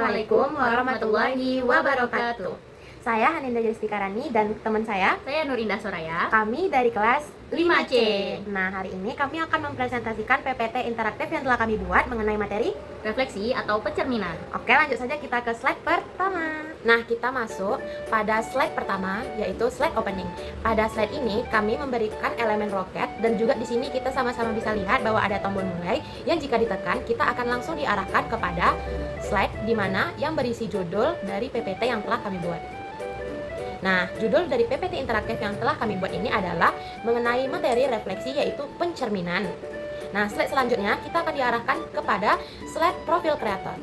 Assalamualaikum warahmatullahi wabarakatuh. Saya Haninda Justikarani dan teman saya Nur Indah Soraya. Kami dari kelas 5C. Nah, hari ini kami akan mempresentasikan PPT interaktif yang telah kami buat mengenai materi. Refleksi atau pencerminan. Oke, lanjut saja kita ke slide pertama. Nah, kita masuk pada slide pertama, yaitu slide opening. Pada slide ini kami memberikan elemen roket, dan juga di sini kita sama-sama bisa lihat bahwa ada tombol mulai yang jika ditekan kita akan langsung diarahkan kepada slide di mana yang berisi judul dari PPT yang telah kami buat. Nah, judul dari PPT interaktif yang telah kami buat ini adalah mengenai materi refleksi, yaitu pencerminan. Nah, slide selanjutnya kita akan diarahkan kepada slide profil kreator.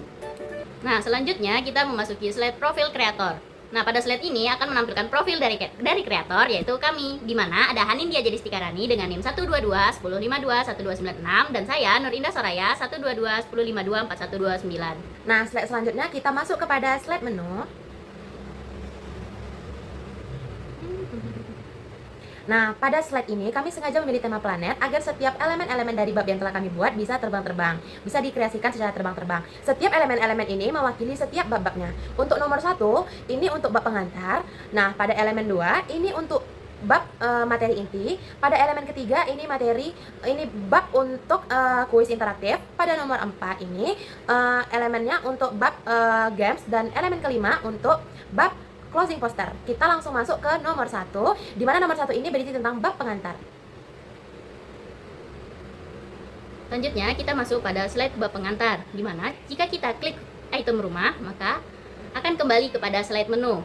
Nah, selanjutnya kita memasuki slide profil kreator. Nah, pada slide ini akan menampilkan profil dari kreator, yaitu kami, di mana ada Hanindya Justikarani dengan NIM 122 1052 1296 dan saya Nur Indah Soraya 122 1052 4129. Nah, slide selanjutnya kita masuk kepada slide menu. Nah, pada slide ini kami sengaja memilih tema planet agar setiap elemen-elemen dari bab yang telah kami buat bisa terbang-terbang, bisa dikreasikan secara terbang-terbang. Setiap elemen-elemen ini mewakili setiap bab-babnya. Untuk nomor 1, ini untuk bab pengantar. Nah, pada elemen 2, ini untuk bab materi inti. Pada elemen ketiga, ini bab untuk kuis interaktif. Pada nomor 4 ini elemennya untuk bab games, dan elemen kelima untuk bab closing poster. Kita langsung masuk ke nomor 1, di mana nomor 1 ini berisi tentang bab pengantar. Selanjutnya kita masuk pada slide bab pengantar, di mana jika kita klik item rumah, maka akan kembali kepada slide menu.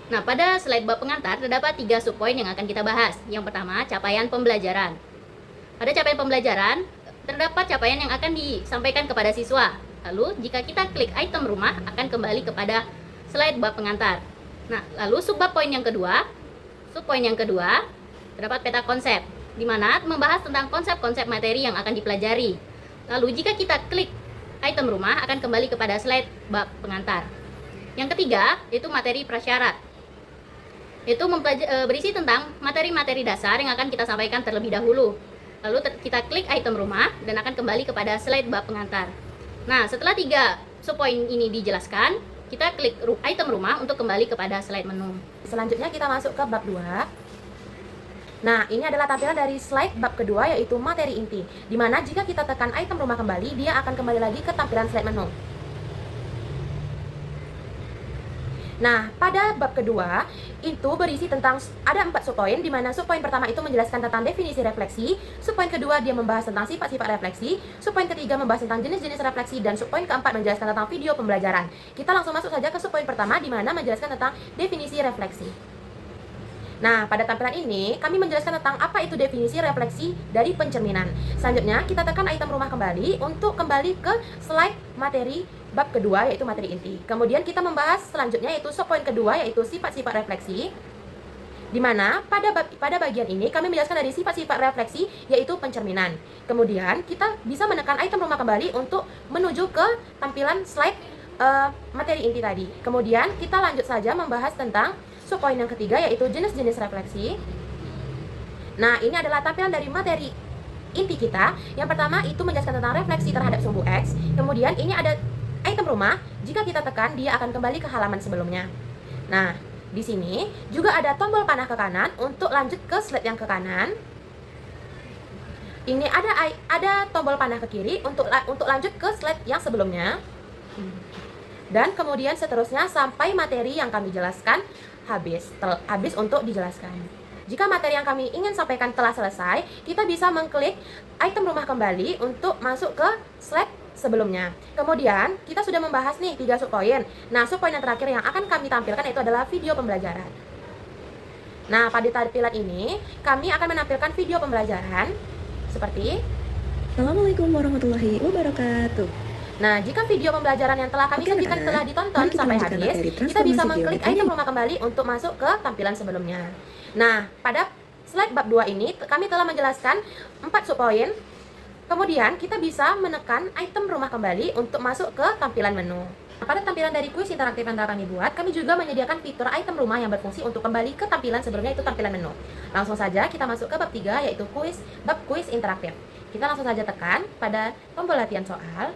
Nah, pada slide bab pengantar terdapat 3 subpoin yang akan kita bahas. Yang pertama, capaian pembelajaran. Pada capaian pembelajaran, terdapat capaian yang akan disampaikan kepada siswa. Lalu, jika kita klik item rumah, akan kembali kepada slide bab pengantar. Nah, lalu subbab poin yang kedua, terdapat peta konsep, di mana membahas tentang konsep-konsep materi yang akan dipelajari. Lalu jika kita klik item rumah, akan kembali kepada slide bab pengantar. Yang ketiga, itu materi prasyarat. Itu berisi tentang materi-materi dasar yang akan kita sampaikan terlebih dahulu. Lalu kita klik item rumah dan akan kembali kepada slide bab pengantar. Nah, setelah 3 subpoin ini dijelaskan, kita klik item rumah untuk kembali kepada slide menu. Selanjutnya kita masuk ke bab 2. Nah, ini adalah tampilan dari slide bab kedua, yaitu materi inti, di mana jika kita tekan item rumah kembali, dia akan kembali lagi ke tampilan slide menu. Nah, pada bab kedua itu berisi tentang ada 4 subpoin, di mana subpoin pertama itu menjelaskan tentang definisi refleksi, subpoin kedua dia membahas tentang sifat-sifat refleksi, subpoin ketiga membahas tentang jenis-jenis refleksi, dan subpoin keempat menjelaskan tentang video pembelajaran. Kita langsung masuk saja ke subpoin pertama, di mana menjelaskan tentang definisi refleksi. Nah, pada tampilan ini kami menjelaskan tentang apa itu definisi refleksi dari pencerminan. Selanjutnya kita tekan item rumah kembali untuk kembali ke slide materi bab kedua, yaitu materi inti. Kemudian kita membahas selanjutnya yaitu subpoin kedua, yaitu sifat-sifat refleksi, di mana pada bagian ini kami menjelaskan dari sifat-sifat refleksi, yaitu pencerminan. Kemudian kita bisa menekan item rumah kembali untuk menuju ke tampilan slide materi inti tadi. Kemudian kita lanjut saja membahas tentang subpoin yang ketiga, yaitu jenis-jenis refleksi. Nah, ini adalah tampilan dari materi inti kita. Yang pertama itu menjelaskan tentang refleksi terhadap sumbu X. Kemudian ini ada item rumah. Jika kita tekan, dia akan kembali ke halaman sebelumnya. Nah, di sini juga ada tombol panah ke kanan untuk lanjut ke slide yang ke kanan. Ini ada tombol panah ke kiri untuk lanjut ke slide yang sebelumnya. Dan kemudian seterusnya sampai materi yang kami jelaskan habis untuk dijelaskan. Jika materi yang kami ingin sampaikan telah selesai, kita bisa mengklik item rumah kembali untuk masuk ke slide sebelumnya. Kemudian kita sudah membahas nih 3 subpoin. Nah, subpoin yang terakhir yang akan kami tampilkan itu adalah video pembelajaran. Nah, pada tampilan ini kami akan menampilkan video pembelajaran seperti Assalamualaikum warahmatullahi wabarakatuh. Nah, jika video pembelajaran yang telah kami sajikan telah ditonton sampai habis, kita bisa mengklik item rumah kembali untuk masuk ke tampilan sebelumnya. Nah, pada slide bab 2 ini kami telah menjelaskan 4 subpoin. Kemudian kita bisa menekan item rumah kembali untuk masuk ke tampilan menu. Pada tampilan dari kuis interaktif yang telah kami buat, kami juga menyediakan fitur item rumah yang berfungsi untuk kembali ke tampilan sebelumnya, yaitu tampilan menu. Langsung saja kita masuk ke bab 3, yaitu bab kuis interaktif. Kita langsung saja tekan pada tombol latihan soal.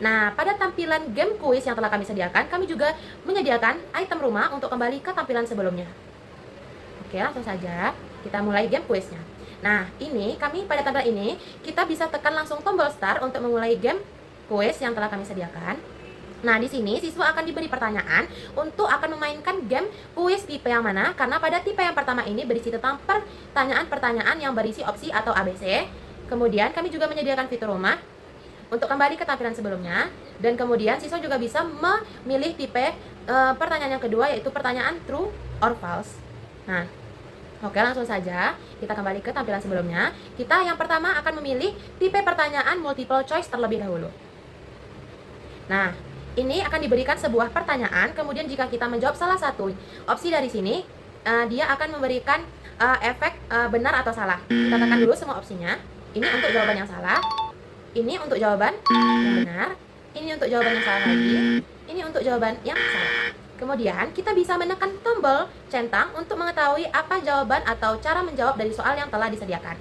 Nah, pada tampilan game kuis yang telah kami sediakan, kami juga menyediakan item rumah untuk kembali ke tampilan sebelumnya. Oke, langsung saja kita mulai game kuisnya. Nah, ini kami pada tampilan ini kita bisa tekan langsung tombol start untuk memulai game kuis yang telah kami sediakan. Nah, di sini siswa akan diberi pertanyaan untuk akan memainkan game kuis tipe yang mana, karena pada tipe yang pertama ini berisi tentang pertanyaan-pertanyaan yang berisi opsi atau ABC. Kemudian kami juga menyediakan fitur rumah untuk kembali ke tampilan sebelumnya, dan kemudian siswa juga bisa memilih tipe pertanyaan yang kedua, yaitu pertanyaan true or false. Nah, oke, langsung saja kita kembali ke tampilan sebelumnya. Kita yang pertama akan memilih tipe pertanyaan multiple choice terlebih dahulu. Nah, ini akan diberikan sebuah pertanyaan, kemudian jika kita menjawab salah satu opsi dari sini, dia akan memberikan efek benar atau salah. Kita tekan dulu semua opsinya. Ini untuk jawaban yang salah, ini untuk jawaban yang benar, ini untuk jawaban yang salah lagi, ini untuk jawaban yang salah. Kemudian kita bisa menekan tombol centang untuk mengetahui apa jawaban atau cara menjawab dari soal yang telah disediakan.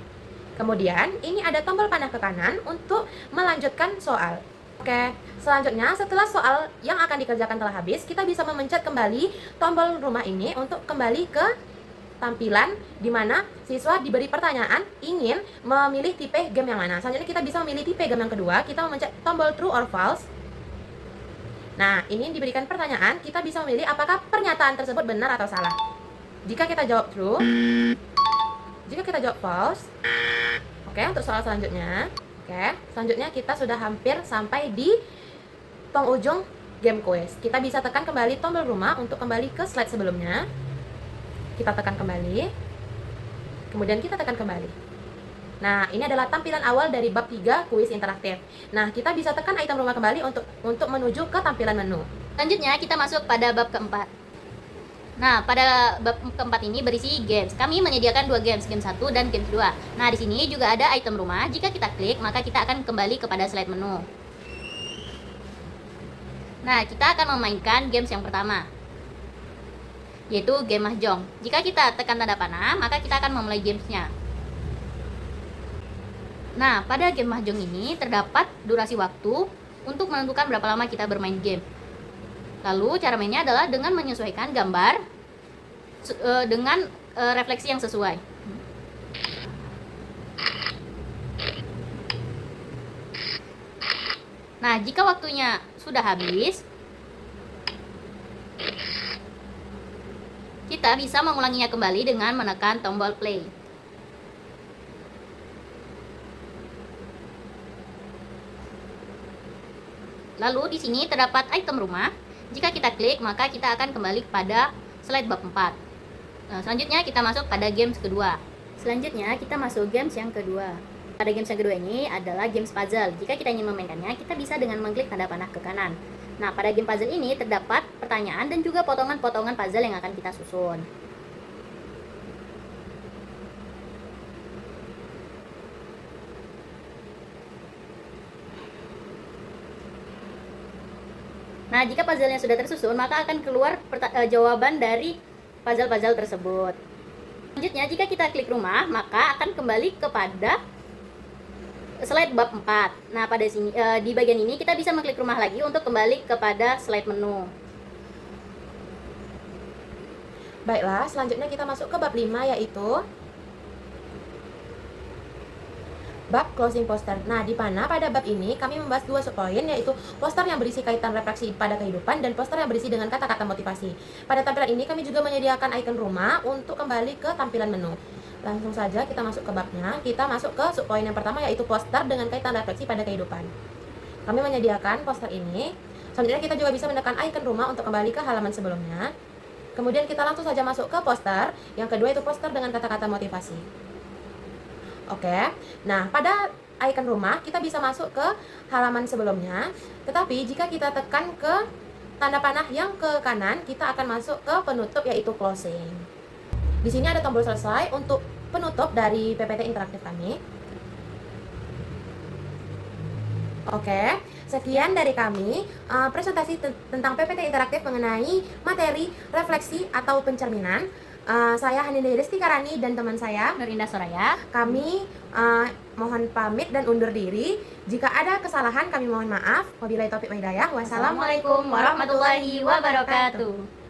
Kemudian ini ada tombol panah ke kanan untuk melanjutkan soal. Oke, selanjutnya setelah soal yang akan dikerjakan telah habis, kita bisa memencet kembali tombol rumah ini untuk kembali ke tampilan di mana siswa diberi pertanyaan ingin memilih tipe game yang mana. Selanjutnya kita bisa memilih tipe game yang kedua, kita memencet tombol true or false. Nah, ini diberikan pertanyaan, kita bisa memilih apakah pernyataan tersebut benar atau salah. Jika kita jawab true, jika kita jawab false. Oke, untuk soal selanjutnya. Oke, selanjutnya kita sudah hampir sampai di penghujung game quiz. Kita bisa tekan kembali tombol rumah untuk kembali ke slide sebelumnya. Kita tekan kembali, kemudian kita tekan kembali. Nah, ini adalah tampilan awal dari bab 3 kuis interaktif. Nah, kita bisa tekan item rumah kembali untuk menuju ke tampilan menu. Selanjutnya kita masuk pada bab keempat. Nah, pada bab keempat ini berisi games. Kami menyediakan 2 games, game 1 dan game 2. Nah, di sini juga ada item rumah. Jika kita klik, maka kita akan kembali kepada slide menu. Nah, kita akan memainkan games yang pertama, yaitu game mahjong. Jika kita tekan tanda panah, maka kita akan memulai gamesnya. Nah, pada game mahjong ini terdapat durasi waktu untuk menentukan berapa lama kita bermain game. Lalu cara mainnya adalah dengan menyesuaikan gambar dengan refleksi yang sesuai. Nah, jika waktunya sudah habis, kita bisa mengulanginya kembali dengan menekan tombol play. Lalu di sini terdapat item rumah. Jika kita klik, maka kita akan kembali kepada slide bab 4. Nah, selanjutnya kita masuk pada games kedua. Selanjutnya kita masuk games yang kedua. Pada games yang kedua ini adalah games puzzle. Jika kita ingin memainkannya, kita bisa dengan mengklik tanda panah ke kanan. Nah, pada game puzzle ini terdapat pertanyaan dan juga potongan-potongan puzzle yang akan kita susun. Nah, jika puzzle-nya sudah tersusun, maka akan keluar jawaban dari puzzle-puzzle tersebut. Selanjutnya, jika kita klik rumah, maka akan kembali kepada slide bab 4. Nah, pada sini di bagian ini kita bisa mengklik rumah lagi untuk kembali kepada slide menu. Baiklah, selanjutnya kita masuk ke bab 5, yaitu bab closing poster. Nah, di mana pada bab ini kami membahas 2 subpoin, yaitu poster yang berisi kaitan refleksi pada kehidupan dan poster yang berisi dengan kata-kata motivasi. Pada tampilan ini kami juga menyediakan icon rumah untuk kembali ke tampilan menu. Langsung saja kita masuk ke babnya. Kita masuk ke subpoin yang pertama, yaitu poster dengan kaitan refleksi pada kehidupan. Kami menyediakan poster ini. Selanjutnya kita juga bisa menekan icon rumah untuk kembali ke halaman sebelumnya. Kemudian kita langsung saja masuk ke poster. Yang kedua itu poster dengan kata-kata motivasi. Oke, nah pada icon rumah kita bisa masuk ke halaman sebelumnya. Tetapi jika kita tekan ke tanda panah yang ke kanan, kita akan masuk ke penutup, yaitu closing. Di sini ada tombol selesai untuk penutup dari PPT interaktif kami. Oke, sekian dari kami presentasi tentang PPT interaktif mengenai materi refleksi atau pencerminan. Saya Haninde Desti Karani dan teman saya Nurinda Soraya. Kami mohon pamit dan undur diri. Jika ada kesalahan kami mohon maaf. Wabillahi taufiq wal hidayah. Wassalamualaikum warahmatullahi wabarakatuh.